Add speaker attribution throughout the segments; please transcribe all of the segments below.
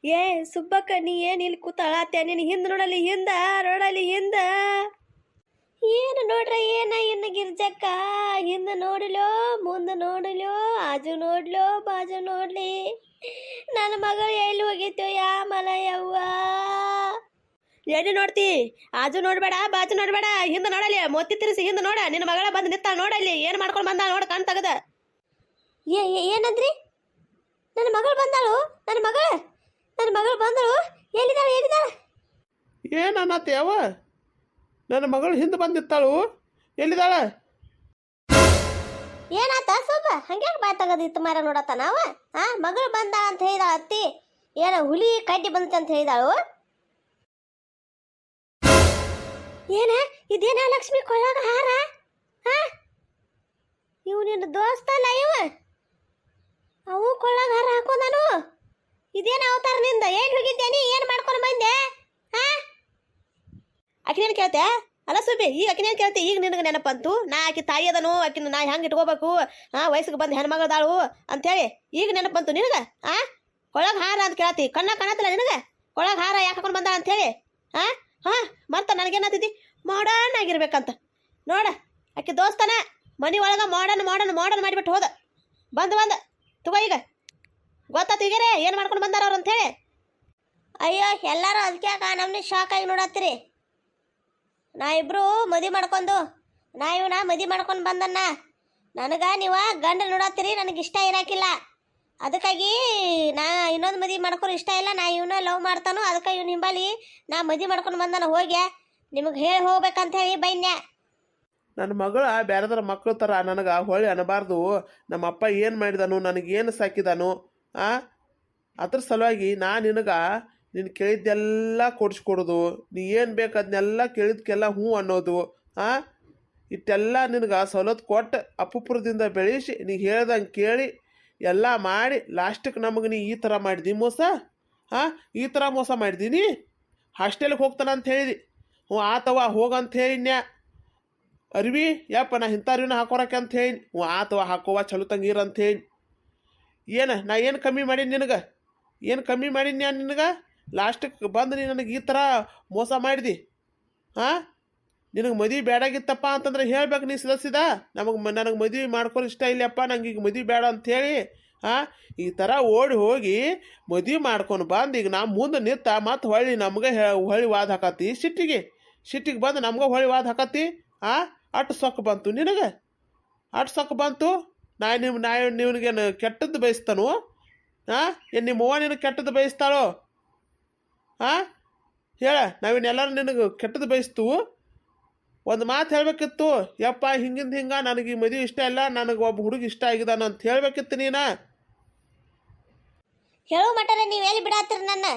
Speaker 1: ಏ ಸುಬ್ಬಕ್ಕ, ನೀ ಏನು ಇಲ್ಲಿ ಕೂತಾಳತ್ತೆ? ನೀನು ಹಿಂದೆ ನೋಡಲಿ, ಹಿಂದ ಏನು ನೋಡ್ರ ಏನ ಇನ್ನು ಗಿರ್ಜಕ್ಕ? ಹಿಂದೆ ನೋಡಲೋ ಮುಂದೆ ನೋಡಲೋ, ಆಜು ನೋಡ್ಲೋ ಬಾಜು ನೋಡ್ಲಿ, ನನ್ನ ಮಗಳು ಎಲ್ಲಿ ಹೋಗಿತ್ತು ಯಾ ಮಲ ಯವ್ವ? ಎಲ್ಲಿ ನೋಡ್ತಿ? ಆಜು ನೋಡ್ಬೇಡ ಬಾಜು ನೋಡ್ಬೇಡ, ಹಿಂದೆ ನೋಡಲಿ, ಮೊತ್ತಿ ತಿರ್ಸಿ ಹಿಂದೆ ನೋಡ. ನಿನ್ನ ಮಗಳ ಬಂದು ನಿಂತ ನೋಡಲ್ಲಿ, ಏನು ಮಾಡ್ಕೊಂಡು ಬಂದ ನೋಡ, ಕಣ್ ತಗದ. ಏನಂದ್ರಿ? ನನ್ನ ಮಗಳು ಬಂದಾಳು? ನನ್ನ ಮಗಳು ಬಂದಳು? ಎಲ್ಲಿದ್ದಾಳೆ?
Speaker 2: ಏನನ್ನತ್ತೆ ಯಾವ? ನನ್ನ ಮಗಳು ಹಿಂದೆ ಬಂದಿತ್ತಾಳು, ಎಲ್ಲಿದ್ದಾಳೆ?
Speaker 1: ಏನಾತ ಸ್ವಲ್ಪ ಹಂಗೆ ಬಾಯ್ ತಗದಿತ್ತು ಮಾರ ನೋಡತ್ತ ನಾವ. ಮಗಳು ಬಂದ ಅಂತ ಹೇಳಿದಾಳ ಅತ್ತಿ. ಏನ ಹುಲಿ ಕಡ್ಡಿ ಬಂದತ್ತೆ ಅಂತ ಹೇಳಿದಾಳು? ಏನ ಇದೇನ ಲಕ್ಷ್ಮಿ ಕೊಳ್ಳಾಗ ಹಾರ? ಇವ್ ನಿನ್ನ ದೋಸ್ತ ಅಲ್ಲ ಇವ? ಅವು ಕೊಳ್ಳಾಗ ಹಾರ ಹಾಕೋದಾನು? ಇದೇನ ಅವತಾರ ನಿಂದ? ಏನ್ ಹೋಗಿದ್ದೇನಿ? ಏನ್ ಮಾಡ್ಕೊಂಡು ಬಂದೆ? ಆಕಿನೇನು ಕೇಳ್ತೆ? ಅಲ್ಲ ಸುಬ್ಬಿ, ಈಗ ಆಕಿನೇನು ಕೇಳ್ತೆ? ಈಗ ನಿನಗೆ ನೆನಪಂತು ನಾ ಆಕಿ ತಾಯಿ ಅದನು, ಆಕಿನ ನಾ ಹೆಂಗೆ ಇಟ್ಕೋಬೇಕು, ವಯಸ್ಸಿಗೆ ಬಂದು ಹೆಣ್ಮಗಳದಾಳು ಅಂತೇಳಿ ಈಗ ನೆನಪಂತು ನಿನಗೆ? ಕೊಳಗೆ ಹಾರ ಅಂತ ಕೇಳ್ತಿ? ಕಾಣತ್ತಿಲ್ಲ ನಿನಗೆ? ಕೊಳಗೆ ಹಾರ ಯಾಕೆ ಹಾಕೊಂಡು ಬಂದಾಳ ಅಂತೇಳಿ? ಮತ್ತೆ ನನಗೇನಾಗ್ತೈತಿ? ಮಾಡರ್ನ್ ಆಗಿರ್ಬೇಕಂತ ನೋಡ. ಆಕಿ ದೋಸ್ತನ ಮನೆ ಒಳಗೆ ಮಾಡರ್ನ್ ಮಾಡಿಬಿಟ್ಟು ಹೋದ. ಬಂದು ತಗೋ, ಈಗ ಗೊತ್ತಾತು ಈಗರೇ ಏನು ಮಾಡ್ಕೊಂಡು ಬಂದಾರ ಅವ್ರು ಅಂತೇಳಿ. ಅಯ್ಯೋ, ಎಲ್ಲರೂ ಅದಕ್ಕೆ ನಮ್ನಿ ಶಾಕ್ ಆಗಿ ನೋಡತ್ತೀರಿ. ನಾ ಇಬ್ರು ಮದುವೆ ಮಾಡ್ಕೊಂಡು ಮದುವೆ ಮಾಡ್ಕೊಂಡು ಬಂದನ್ನ ನನಗೆ ನೀವು ಗಂಡ ನೋಡತ್ತೀರಿ, ನನಗೆ ಇಷ್ಟ ಇರಾಕಿಲ್ಲ. ಅದಕ್ಕಾಗಿ ನಾ ಇನ್ನೊಂದು ಮದುವೆ ಮಾಡ್ಕೊಂಡು ಇಷ್ಟ ಇಲ್ಲ. ನಾ ಇವನ್ನ ಲವ್ ಮಾಡ್ತಾನು, ಅದಕ್ಕೆ ಇವ್ನ ಹಿಂಬಾಲಿ ನಾ ಮದುವೆ ಮಾಡ್ಕೊಂಡು ಬಂದಾನ. ಹೋಗ್ಯ ನಿಮಗೆ ಹೇಳಿ ಹೋಗ್ಬೇಕಂತ ಹೇಳಿ ಬೈನ್ಯ.
Speaker 2: ನನ್ನ ಮಗಳ ಬೇರೆದರ ಮಕ್ಕಳು ಥರ ನನಗೆ ಹೊಳ್ಳಿ ಅನ್ನಬಾರ್ದು. ನಮ್ಮಪ್ಪ ಏನು ಮಾಡಿದಾನು, ನನಗೇನು ಸಾಕಿದಾನು, ಅದ್ರ ಸಲುವಾಗಿ ನೀನು ಕೇಳಿದ್ದೆಲ್ಲ ಕೊಡಿಸ್ಕೊಡೋದು, ನೀ ಏನು ಬೇಕು ಅದನ್ನೆಲ್ಲ ಕೇಳಿದ್ಕೆಲ್ಲ ಹ್ಞೂ ಅನ್ನೋದು. ಇಟ್ಟೆಲ್ಲ ನಿನಗೆ ಸವಲತ್ತು ಕೊಟ್ಟು ಅಪ್ಪುಪುರದಿಂದ ಬೆಳೆಸಿ ನೀ ಹೇಳ್ದಂಗೆ ಕೇಳಿ ಎಲ್ಲ ಮಾಡಿ ಲಾಸ್ಟಿಗೆ ನಮಗೆ ನೀ ಈ ಥರ ಮಾಡಿದಿ ಮೋಸ. ಈ ಥರ ಮೋಸ ಮಾಡಿದೀನಿ. ಹಾಸ್ಟೆಲ್ಗೆ ಹೋಗ್ತಾನೆ ಅಂತ ಹೇಳಿದಿ, ಹ್ಞೂ ಆತವ ಹೋಗಂತ ಹೇಳಿನ್ಯಾ. ಅರಿವಿ ಯಪ್ಪ ನಾ ಇಂಥ ಅರಿವಿನ ಹಾಕೋರಕ್ಕೆ ಅಂತ ಹೇಳಿ, ಹ್ಞೂ ಆತವ ಹಾಕೋವ ಚಲೋ ತಂಗೀರ ಅಂತ ಹೇಳಿ. ನಾ ಏನು ಕಮ್ಮಿ ಮಾಡೀನಿ ನಿನಗೆ? ಏನು ಕಮ್ಮಿ ಮಾಡೀನಿ ನಾನು ನಿನಗೆ? ಲಾಸ್ಟಿಗೆ ಬಂದು ನೀನು ನನಗೆ ಈ ಥರ ಮೋಸ ಮಾಡಿದಿ. ನಿನಗೆ ಮದುವೆ ಬೇಡಾಗಿತ್ತಪ್ಪ ಅಂತಂದ್ರೆ ಹೇಳ್ಬೇಕು, ನೀ ಸದಸ್ಯದ ನನಗೆ ಮದುವೆ ಮಾಡ್ಕೊಂಡು ಇಷ್ಟ ಇಲ್ಲಪ್ಪ, ನಂಗೆ ಈಗ ಮದುವೆ ಬೇಡ ಅಂಥೇಳಿ ಈ ಥರ ಓಡಿ ಹೋಗಿ ಮದುವೆ ಮಾಡ್ಕೊಂಡು ಬಂದು ಈಗ ನಾ ಮುಂದೆ ನಿಂತ ಮತ್ತು ಹೊಳ್ಳಿ ನಮ್ಗೆ ಹೊಳ್ಳಿ ವಾದ ಹಾಕತ್ತಿ. ಸಿಟ್ಟಿಗೆ ಬಂದು ನಮ್ಗೆ ಹೊಳ್ಳಿ ವಾದ ಹಾಕತ್ತಿ. ಅಟ್ಟು ಸೊಕ್ಕ ಬಂತು ನಿನಗೆ, ಅಟ್ಟು ಸೊಕ್ಕ ಬಂತು. ನಿನಗೇನು ಕೆಟ್ಟದ್ದು ಬಯಸ್ತಾನು? ಏನು ನಿಮ್ಮವ್ವ ನಿನಗೆ ಕೆಟ್ಟದ್ದು ಬಯಸ್ತಾಳೋ? ಹೇಳ, ನಾವಿನ್ನೆಲ್ಲರೂ ನಿನಗೆ ಕೆಟ್ಟದ್ದು ಬಯಸ್ತು. ಒಂದು ಮಾತು ಹೇಳಬೇಕಿತ್ತು, ಯಪ್ಪ ಹಿಂಗೆ ನನಗೆ ಈ ಮದುವೆ ಇಷ್ಟ ಇಲ್ಲ, ನನಗೆ ಒಬ್ಬ ಹುಡುಗ ಇಷ್ಟ ಆಗಿದಾನ ಅಂತ ಹೇಳಬೇಕಿತ್ತು ನೀನು.
Speaker 1: ಹೇಳೋ ಮಟ್ಟರೆ ನೀವು ಎಲ್ಲಿ ಬಿಡಾತ್ತೀರಿ ನನ್ನ?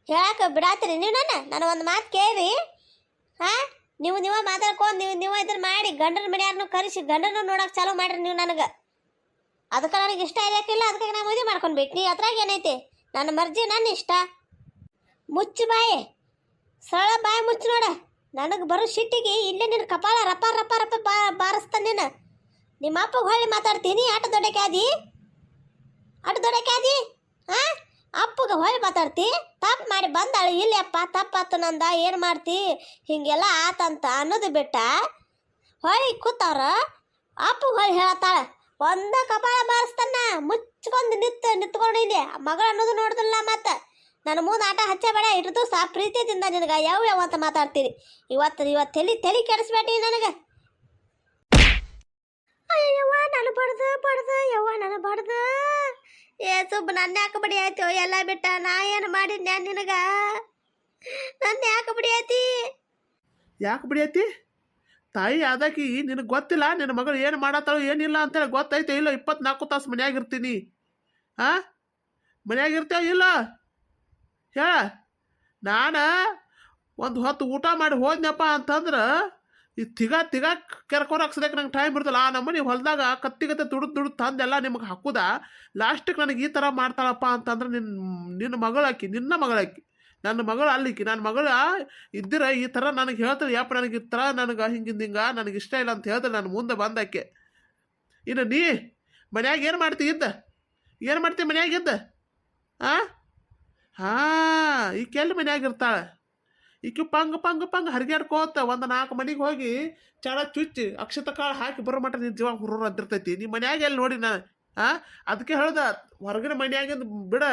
Speaker 1: ಹೇಳಕ್ಕೆ ಬಿಡಾತ್ತೀರಿ ನೀವು ನನ್ನ ಒಂದು ಮಾತು ಕೇಳಿ. ನೀವು ಮಾತಾಡ್ಕೊಂಡು ನೀವು ಇದನ್ನು ಮಾಡಿ ಗಂಡನ ಮನೆಯಾರನ್ನು ಕರೆಸಿ ಗಂಡನ ನೋಡೋಕೆ ಚಾಲೂ ಮಾಡ್ರಿ ನೀವು ನನಗೆ. ಅದಕ್ಕೆ ನನಗೆ ಇಷ್ಟ ಇರೋಕ್ಕಿಲ್ಲ, ಅದಕ್ಕೆ ನಾನು ಮದುವೆ ಮಾಡ್ಕೊಳ್ಬೇಕು. ನೀ ಅದ್ರಾಗ ಏನೈತಿ? ನನ್ನ ಮರ್ಜಿ, ನನ್ನ ಇಷ್ಟ. ಮುಚ್ಚು ಬಾಯಿ, ಸರಳ ಬಾಯಿ ಮುಚ್ಚು ನೋಡ. ನನಗೆ ಬರೋ ಸಿಟ್ಟಿಗೆ ಇಲ್ಲೇ ನಿನ್ನ ಕಪಾಳ ರಪ್ಪ ರಪ್ಪ ರಪ್ಪ ಬಾರಿಸ್ತಾನೆ ನೀನು. ನಿಮ್ಮ ಅಪ್ಪಗೆ ಹೊಳ್ಳಿ ಮಾತಾಡ್ತೀನಿ. ಅಟ್ಟು ದೊಡ್ಡಕ್ಕಾದಿ ಅಪ್ಪಗೆ ಹೊಳ್ಳಿ ಮಾತಾಡ್ತಿ. ತಪ್ಪು ಮಾಡಿ ಬಂದಾಳು ಇಲ್ಲಿ ಅಪ್ಪ, ತಪ್ಪಾತು ನಂದ, ಏನು ಮಾಡ್ತಿ, ಹೀಗೆಲ್ಲ ಆತಂತ ಅನ್ನೋದು ಬಿಟ್ಟ ಹೊಳ್ಳಿ ಕೂತವ್ರ ಅಪ್ಪಗೆ ಹೊಳ್ಳಿ ಹೇಳತ್ತಾಳ. ಒಂದ ಕಪಾಳ ಬಾರಿಸ್ತಾನ, ಮುಚ್ಕೊಂಡು ನಿಂತ್ಕೊಂಡು ಇಲ್ಲಿ ಮಗಳು ಅನ್ನೋದು ನೋಡಿದಿಲ್ಲ. ಮತ್ತೆ ನನ್ನ ಮುಂದೆ ಆಟ ಹಚ್ಚಬೇಡ. ಇಟ್ಟು ಸಾ ಪ್ರೀತಿಯಿಂದ ನಿನಗೆ ಯಾವ ಅಂತ ಮಾತಾಡ್ತೀನಿ. ಇವತ್ತು ತಲೆ ಕೆಡಿಸ್ಬೇಡಿ ನನಗೆ. ಅಯ್ಯವ್ವ ನಾನು ಬಡ್ದು ಯವ್ವ ನಾನು ಬಡ್ದು. ಸುಬ್ಬ ನನ್ನ ಯಾಕೆ ಬಡಿ ಆಯ್ತು ಎಲ್ಲ ಬಿಟ್ಟ? ನಾ ಏನು ಮಾಡಿದ್ದೆ ನಿನಗೆ? ನನ್ನ ಯಾಕೆ
Speaker 2: ಬಿಡಿಯತಿ? ತಾಯಿ ಆದಾಕಿ ನಿನಗೆ ಗೊತ್ತಿಲ್ಲ ನಿನ್ನ ಮಗಳು ಏನು ಮಾಡತ್ತಾಳು ಏನಿಲ್ಲ ಅಂತೇಳಿ ಗೊತ್ತೈತೆ ಇಲ್ಲ? 24 ತಾಸು ಮನ್ಯಾಗಿರ್ತೀನಿ. ಮನ್ಯಾಗಿರ್ತೇವ ಇಲ್ಲ? ಹೇಳ, ನಾನು ಒಂದು ಹೊತ್ತು ಊಟ ಮಾಡಿ ಹೋದ್ನಪ್ಪ ಅಂತಂದ್ರೆ ಈ ತಿಗ ಕೆರ್ಕೊಂಡು ಹಾಕ್ಸೋದಕ್ಕೆ ನಂಗೆ ಟೈಮ್ ಇರ್ತಲ್ಲ. ನಮ್ಮನೆ ಹೊಲದಾಗ ಕತ್ತಿಗತ್ತೆ ದುಡ್ದು ತಂದೆಲ್ಲ ನಿಮಗೆ ಹಾಕುದ. ಲಾಸ್ಟಿಗೆ ನನಗೆ ಈ ಥರ ಮಾಡ್ತಾಳಪ್ಪ ಅಂತಂದ್ರೆ ನಿನ್ನ ಮಗಳಾಕಿ, ನಿನ್ನ ಮಗಳಾಕಿ, ನನ್ನ ಮಗಳು ಅಲ್ಲಿಕ್ಕಿ. ನನ್ನ ಮಗಳು ಇದ್ದಿರ ಈ ಥರ ನನಗೆ ಹೇಳ್ತಾಳೆ, ಯಪ್ಪ ನನಗೆ ಈ ಥರ ನನಗೆ ಹಿಂಗೆ ನನಗೆ ಇಷ್ಟ ಇಲ್ಲ ಅಂತ ಹೇಳ್ತಾಳೆ. ನಾನು ಮುಂದೆ ಬಂದಾಕೆ. ಇನ್ನು ನೀ ಮನ್ಯಾಗ ಏನು ಮಾಡ್ತಿ ಮನ್ಯಾಗಿದ್ದ? ಆ ಹಾ ಈಕೆ ಎಲ್ಲಿ ಮನ್ಯಾಗ ಇರ್ತಾಳೆ ಈಕೆ ಪಂಗ್ ಹರಿಗಾಡ್ಕೋತ ಒಂದು 4 ಮನೆಗೆ ಹೋಗಿ ಚಡ ಚುಚ್ಚಿ ಅಕ್ಷತ ಕಾಳು ಹಾಕಿ ಬರೋ ಮಟ್ಟ ನಿನ್ನ ಜೀವ ಹುರ್ರ ಅಂತಿರ್ತೈತಿ ನಿಮ್ಮ ಮನ್ಯಾಗ ಎಲ್ಲಿ ನೋಡಿ ನಾ ಅದಕ್ಕೆ ಹೇಳ್ದ ಹೊರಗಿನ ಮನ್ಯಾಗಿಂದ ಬಿಡ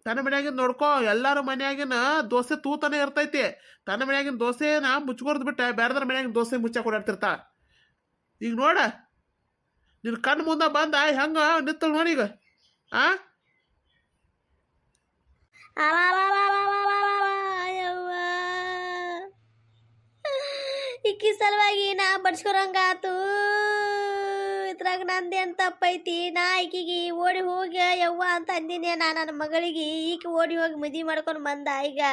Speaker 2: ತನ್ನ ಮನ್ಯಾಗಿಂದ ನೋಡ್ಕೋ ಎಲ್ಲಾರು ಮನ್ಯಾಗಿನ ದೋಸೆ ತೂತಾನೆ ಇರ್ತೈತಿ ತನ್ನ ಮನ್ಯಾಗಿನ ದೋಸೆನ ಮುಚ್ಕೊರ್ದು ಬಿಟ್ಟ ಬೇರೆದ್ರ ಮನ್ಯಾಗಿನ ದೋಸೆ ಮುಚ್ಚಾಕ ಓಡಾಡ್ತಿರ್ತಾಳ ಈಗ ನೋಡ ನಿನ್ನ ಕಣ್ಣು ಮುಂದೆ ಬಂದ ಹೆಂಗ ನಿತ್ತಲ್ ನೋಡಿ ಈಗ ಆ
Speaker 1: ಇಕ್ಕಿ ಸಲುವಾಗಿ ನಾ ಬಡ್ಸ್ಕೊರಂಗಾತು ಇದ್ರಾಗ ನಂದೇನು ತಪ್ಪೈತಿ ನಾ ಈಕಿಗೆ ಓಡಿ ಹೋಗಿ ಯವ್ವ ಅಂತ ಅಂದಿನಿ ನಾ ನನ್ನ ಮಗಳಿಗೆ ಈಕೆ ಓಡಿ ಹೋಗಿ ಮದುವೆ ಮಾಡ್ಕೊಂಡು ಬಂದ ಈಗ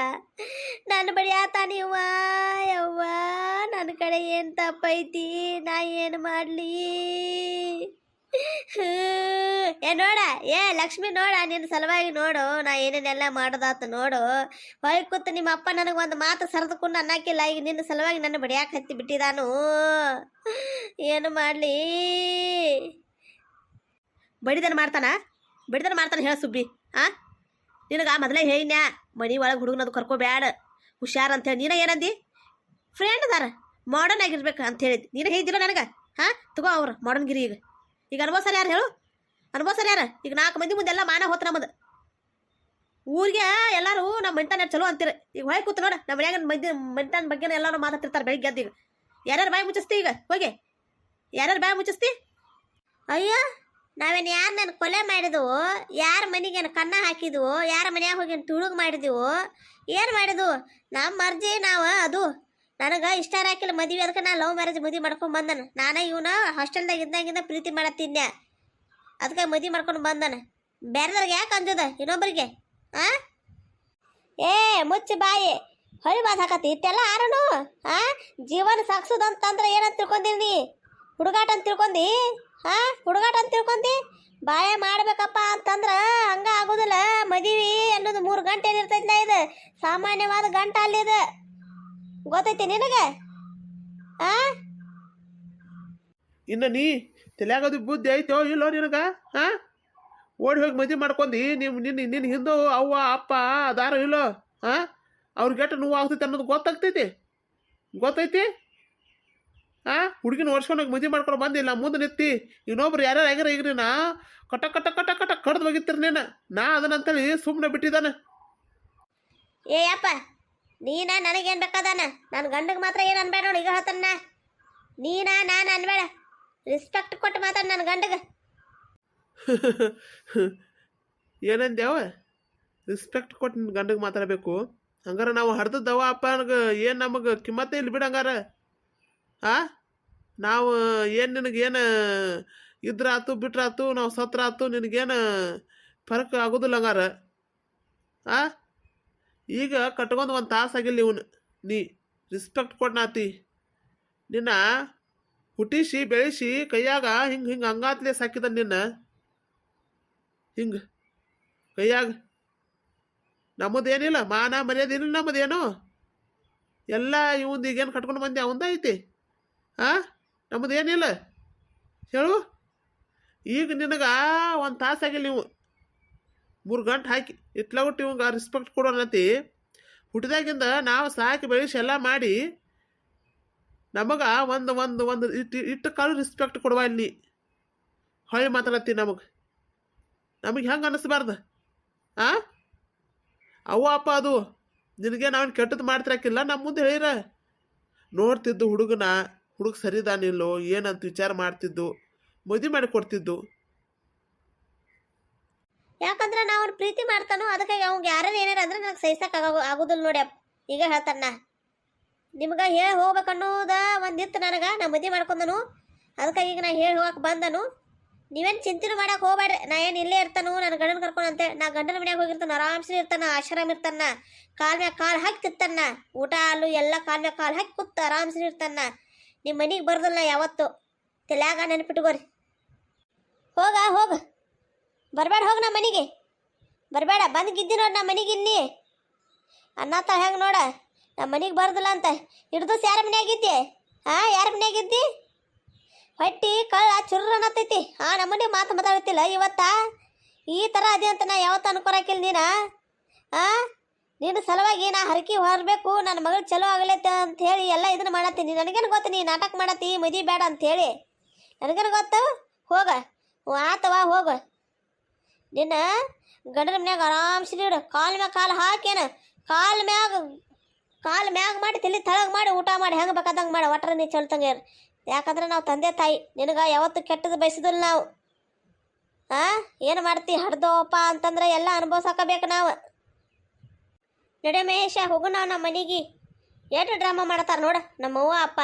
Speaker 1: ನನ್ನ ಬಡಿ ಆತಾನಿವ್ವ ಯವ್ವ ನನ್ನ ಕಡೆ ಏನು ತಪ್ಪೈತಿ ನಾ ಏನು ಮಾಡಲಿ ಏ ನೋಡ ಏ ಲಕ್ಷ್ಮಿ ನೋಡ ನಿನ್ನ ಸಲುವಾಗಿ ನೋಡು ನಾ ಏನೇನೆಲ್ಲ ಮಾಡೋದಾತು ನೋಡು ಹೊಯ್ ಕೂತು ನಿಮ್ಮ ಅಪ್ಪ ನನಗೆ ಒಂದು ಮಾತು ಸರಿದುಕೊಂಡು ಅನ್ನಕ್ಕಿಲ್ಲ ಈಗ ನಿನ್ನ ಸಲುವಾಗಿ ನನ್ನ ಬಡಿಯಾಕ ಹತ್ತಿ ಬಿಟ್ಟಿದಾನು ಏನು ಮಾಡಲಿ ಬಡಿದನ ಮಾಡ್ತಾನ ಹೇಳ ಸುಬ್ಬಿ ನಿನಗೆ ಮೊದಲೇ ಹೇಳಿನ್ಯಾ ಮನೆ ಒಳಗೆ ಹುಡುಗನದು ಕರ್ಕೋಬ್ಯಾಡ ಹುಷಾರ್ ಅಂತೇಳಿ ನೀನ ಏನಂದಿ ಫ್ರೆಂಡ್ ಅದಾರ ಮಾಡರ್ನ್ ಆಗಿರ್ಬೇಕು ಅಂತ ಹೇಳಿದ್ ನೀನು ಹೇಳಿದ್ದಿಲ್ಲ ನನಗೆ ತಗೋ ಅವ್ರು ಮಾಡರ್ನ್ ಗಿರಿ ಈಗ ಅನುಭವಿಸ್ಯಾರ ಯಾರು ಹೇಳು ಅನುಭವಿಸ್ಯಾರ ಯಾರು ಈಗ 4 ಮಂದಿ ಮುಂದೆ ಎಲ್ಲ ಮಾನ ಹೋತ ನಮ್ಮದು ಊರಿಗೆ ಎಲ್ಲರೂ ನಮ್ಮ ಮನಿತನ ಚಲೋ ಅಂತೀರ ಈಗ ಹೊಯ್ ಕೂತು ನೋಡ ನಮ್ಮ ಮನ್ಯಾಗ ಮನಿತನ ಬಗ್ಗೆ ಎಲ್ಲರೂ ಮಾತಾಡ್ತಿರ್ತಾರೆ ಬೆಳಿಗ್ಗೆ ಎದ್ದು ಈಗ ಯಾರ್ಯಾರು ಬಾಯಿ ಮುಚ್ಚಿಸ್ತಿ ಈಗ ಹೋಗಿ ಯಾರ್ಯಾರು ಬಾಯಿ ಮುಚ್ಚಿಸ್ತಿ ಅಯ್ಯೋ ನಾವೇನು ಯಾರು ನನ್ನ ಕೊಲೆ ಮಾಡಿದ್ವು ಯಾರ ಮನೆಗೇನು ಕನ್ನ ಹಾಕಿದ್ವು ಯಾರ ಮನ್ಯಾಗ ಹೋಗಿ ತುಳುಗ್ ಮಾಡಿದ್ವು ಏನು ಮಾಡಿದ್ವು ನಮ್ಮ ಮರ್ಜಿ ನಾವು ಅದು ನನಗೆ ಇಷ್ಟ ಹಾಕಿಲ್ಲ ಮದುವೆ ಅದಕ್ಕೆ ನಾ ಲವ್ ಮ್ಯಾರೇಜ್ ಮದುವೆ ಮಾಡ್ಕೊಂಡು ಬಂದನ ನಾನು ಇವನ ಹಾಸ್ಟೆಲ್ದಾಗ ಇದ್ದಂಗಿಂದ ಪ್ರೀತಿ ಮಾಡತ್ತಿದ್ದೆ ಅದಕ್ಕೆ ಮದುವೆ ಮಾಡ್ಕೊಂಡು ಬಂದನ ಬೇರೆದವ್ರಿಗೆ ಯಾಕೆ ಅಂಜದ ಇನ್ನೊಬ್ಬರಿಗೆ ಏ ಮುಚ್ಚಿ ಬಾಯಿ ಹೊಳಿ ಮಾತು ಹಾಕತಿ ಇಟ್ಟೆಲ್ಲ ಆರನು ಜೀವನ ಸಾಕ್ಸೋದಂತಂದ್ರೆ ಏನಂತ ತಿಳ್ಕೊಂಡಿ ಹುಡುಗಾಟ ಅಂತ ತಿಳ್ಕೊಂಡಿ ಹುಡುಗಾಟ ಅಂತ ತಿಳ್ಕೊಂಡಿ ಬಾಯ ಮಾಡ್ಬೇಕಪ್ಪ ಅಂತಂದ್ರೆ ಹಂಗ ಆಗೋದಿಲ್ಲ ಮದುವೆ ಅನ್ನೋದು 3 ಗಂಟೆ ಏನಿರ್ತೈತಿಲ್ಲ ಇದು ಸಾಮಾನ್ಯವಾದ ಗಂಟೆ ಅಲ್ಲಿದೆ ಗೊತ್ತೈತಿ ನಿನಗೆ
Speaker 2: ಇನ್ನು ನೀ ತಲೆಯಾಗೋದು ಬುದ್ಧಿ ಐತೋ ಇಲ್ಲೋ ನಿನಗ ಓಡಿ ಹೋಗಿ ಮದುವೆ ಮಾಡ್ಕೊಂಡಿ ನಿನ್ನ ಹಿಂದೂ ಅವ್ವ ಅಪ್ಪ ಅದಾರ ಇಲ್ಲೋ ಅವ್ರಿಗೆಟ್ಟು ನೋವು ಆಗ್ತೈತಿ ಅನ್ನೋದು ಗೊತ್ತೈತಿ ಹುಡುಗಿನ ಓಡಿಸ್ಕೊಂಡೋಗಿ ಮದುವೆ ಮಾಡ್ಕೊಂಡು ಬಂದಿಲ್ಲ ಮುಂದೆ ನಿತ್ತಿ ಇನ್ನೊಬ್ರು ಯಾರ್ಯಾರು ಆಗ್ಯಾರ ಈಗ ನಾ ಕಟ ಕಡ್ದು ಹೋಗಿರ್ತೀರಿ ನೀನು ನಾ ಅದನ್ನಂತೇಳಿ ಸುಮ್ಮನೆ ಬಿಟ್ಟಿದ್ದಾನೆ
Speaker 1: ಏ ಅಪ್ಪ ನೀನ ನನಗೇನು ಬೇಕಾದಾನ ನನ್ನ ಗಂಡಗೆ ಮಾತ್ರ ಏನು ಅನ್ಬೇಡ ನೋಡಿ ಈಗ ಹೇಳ್ತಾನ ನಾನು ಅನ್ಬೇಡ ರೆಸ್ಪೆಕ್ಟ್ ಕೊಟ್ಟು ಮಾತಾಡ ನನ್ನ ಗಂಡಗೆ
Speaker 2: ಏನಂದ್ಯಾವ ರೆಸ್ಪೆಕ್ಟ್ ಕೊಟ್ಟು ನಿನ್ನ ಗಂಡಗೆ ಮಾತಾಡಬೇಕು ಹಂಗಾರ ನಾವು ಹಡ್ದದ್ದವ ಅಪ್ಪ ನನಗೆ ಏನು ನಮಗೆ ಕಿಮ್ಮತ್ತೇ ಇಲ್ಲಿ ಬಿಡಂಗಾರ ನಾವು ಏನು ನಿನಗೇನು ಇದ್ರಾತು ಬಿಟ್ರಾತು ನಾವು ಸತ್ರಾತು ನಿನಗೇನು ಫರಕ್ ಆಗೋದಿಲ್ಲ ಹಂಗಾರ ಈಗ ಕಟ್ಕೊಂಡು 1 ತಾಸು ಆಗಿಲ್ಲ ಇವನು ನೀ ರೆಸ್ಪೆಕ್ಟ್ ಕೊಡ್ನಾತಿ ನಿನ್ನ ಹುಟ್ಟಿಸಿ ಬೆಳೆಸಿ ಕೈಯಾಗ ಹಿಂಗೆ ಹಂಗಾತ್ಲೆ ಸಾಕಿದ ನಿನ್ನ ಹಿಂಗೆ ಕೈಯಾಗ ನಮ್ಮದೇನಿಲ್ಲ ಮಾನ ಮರ್ಯಾದೇನಿಲ್ಲ ನಮ್ಮದೇನು ಎಲ್ಲ ಇವಂದು ಈಗೇನು ಕಟ್ಕೊಂಡು ಬಂದೆ ಅವಂದ ಐತಿ ನಮ್ಮದೇನಿಲ್ಲ ಹೇಳು ಈಗ ನಿನಗೆ 1 ತಾಸು ಆಗಿಲ್ಲ ನೀವು 3 ಗಂಟೆ ಹಾಕಿ ಇಟ್ಲಾಗೊಟ್ಟು ಇವಂಗೆ ರೆಸ್ಪೆಕ್ಟ್ ಕೊಡೋಣತಿ ಹುಟ್ಟಿದಾಗಿಂದ ನಾವು ಸಾಕಿ ಬೆಳೆಸಿ ಎಲ್ಲ ಮಾಡಿ ನಮಗೆ ಒಂದು ಇಟ್ಟು ಕಾಲು ರೆಸ್ಪೆಕ್ಟ್ ಕೊಡುವ ಇಲ್ಲಿ ಹೊಳ್ಳಿ ಮಾತಾಡತ್ತಿ ನಮಗೆ ಹೆಂಗೆ ಅನ್ನಿಸ್ಬಾರ್ದು ಅವ್ವ ಅಪ್ಪ ಅದು ನಿನಗೆ ನಾವು ಕೆಟ್ಟದ್ದು ಮಾಡ್ತಿರಕ್ಕಿಲ್ಲ ನಮ್ಮ ಮುಂದೆ ಹೇಳಿರ ನೋಡ್ತಿದ್ದು ಹುಡುಗ ಸರಿದಾನಿಲ್ಲೋ ಏನಂತ ವಿಚಾರ ಮಾಡ್ತಿದ್ದು ಮದುವೆ ಮಾಡಿ ಕೊಡ್ತಿದ್ದು
Speaker 1: ಯಾಕಂದ್ರೆ ನಾವು ಅವ್ನು ಪ್ರೀತಿ ಮಾಡ್ತಾನೋ ಅದಕ್ಕಾಗಿ ಅವ್ಗೆ ಯಾರು ಏನಾರ ಅಂದ್ರೆ ನನಗೆ ಸಹಿಸಕ್ಕೆ ಆಗೋದಿಲ್ಲ ನೋಡಿ ಅಪ್ಪ ಈಗ ಹೇಳ್ತಾನ ನಿಮ್ಗೆ ಹೇಳಿ ಹೋಗ್ಬೇಕನ್ನೋದ ಒಂದಿತ್ತು ನನಗೆ ನಾ ಮದುವೆ ಮಾಡ್ಕೊಂಡನು ಅದಕ್ಕಾಗಿ ಈಗ ನಾ ಹೇಳಿ ಹೋಗಕ್ಕೆ ಬಂದನು ನೀವೇನು ಚಿಂತೆ ಮಾಡಕ್ಕೆ ಹೋಗ್ಬೇಡ್ರಿ ನಾ ಏನು ಇಲ್ಲೇ ಇರ್ತಾನು ನನ್ನ ಗಂಡನ ಕರ್ಕೊಂಡಂತೆ ನಾ ಗಂಡನ ಮನ್ಯಾಗ ಹೋಗಿರ್ತಾನೆ ಆರಾಮ್ಸೆ ಇರ್ತಾನೆ ಆಶ್ರಮ ಇರ್ತಾನ ಕಾಲ್ ಮ್ಯಾಗ ಕಾಲು ಹಾಕಿ ತಿತ್ತಾನ ಊಟ ಹಾಲು ಎಲ್ಲ ಕಾಲ್ ಮ್ಯಾಗ ಕಾಲು ಹಾಕಿ ಕೂತ ಆರಾಮ್ಸೆ ಇರ್ತಾನ ನಿಮ್ಮ ಮನೆಗೆ ಬರ್ದಲ್ಲ ಯಾವತ್ತು ತಲೆಯಾಗ ನೆನಪಿಟ್ಕೋರಿ ಹೋಗ ಬರಬೇಡ ಹೋಗಿ ನಮ್ಮ ಮನೆಗೆ ಬರಬೇಡ ಬಂದು ಗಿದ್ದಿ ನೋಡಿ ನಮ್ಮ ಮನೆಗೆ ಇಲ್ಲಿ ಅನ್ನತ್ತ ಹೆಂಗೆ ನೋಡ ನಮ್ಮ ಮನೆಗೆ ಬರ್ದಿಲ್ಲ ಅಂತ ಹಿಡ್ದು ಯಾರ ಮನ್ಯಾಗಿದ್ದಿ ಯಾರ ಮನ್ಯಾಗಿದ್ದಿ ಹೊಟ್ಟಿ ಕಳ್ಳ ಚುರ್ರ ಅನ್ನತ್ತೈತಿ ನಮ್ಮನೆ ಮಾತಾಡ್ತಿಲ್ಲ ಈ ಥರ ಅದೇ ಅಂತ ನಾ ಯಾವತ್ತು ಅನ್ಕೊಳಕಿಲ್ಲ ನೀನ ಆ ನಿನ್ನ ಸಲುವಾಗಿ ನಾ ಹರಕೆ ಹೊರಬೇಕು ನನ್ನ ಮಗಳು ಚಲೋ ಆಗಲೈತೆ ಅಂತ ಹೇಳಿ ಎಲ್ಲ ಇದನ್ನ ಮಾಡತ್ತೀನಿ. ನನಗೇನು ಗೊತ್ತು ನೀ ನಾಟಕ ಮಾಡತ್ತಿ ಮದುವೆ ಬೇಡ ಅಂತ ಹೇಳಿ. ನನಗೇನು ಗೊತ್ತು? ಹೋಗ ಆತವಾ ಹೋಗ. ನಿನ್ನ ಗಂಡನ ಮನ್ಯಾಗ ಆರಾಮ್ಸಿ ಇಡು. ಕಾಲ್ ಮ್ಯಾಗ ಕಾಲು ಹಾಕೇನ ಕಾಲ್ ಮ್ಯಾಗ ಮಾಡಿ ತಲೆ ತಳಗ್ ಮಾಡಿ ಊಟ ಮಾಡಿ ಹೆಂಗೆ ಬೇಕಾದಂಗೆ ಮಾಡಿ ಒಟ್ಟರ ನೀ ಚಲ್ತಂಗೆ. ಯಾಕಂದ್ರೆ ನಾವು ತಂದೆ ತಾಯಿ ನಿನಗೆ ಯಾವತ್ತು ಕೆಟ್ಟದ್ದು ಬಯಸಿದಿಲ್ಲ ನಾವು. ಏನು ಮಾಡ್ತಿ ಹಡ್ದೋಪ್ಪ ಅಂತಂದ್ರೆ ಎಲ್ಲ ಅನುಭವಿಸಾಕಬೇಕು ನಾವು. ನಡೆ ಮಹೇಶ ಹೋಗು ನಾವು ನಮ್ಮ ಮನೆಗೆ. ಎಷ್ಟು ಡ್ರಾಮಾ ಮಾಡ್ತಾರೆ ನೋಡ ನಮ್ಮವ್ವ ಅಪ್ಪ.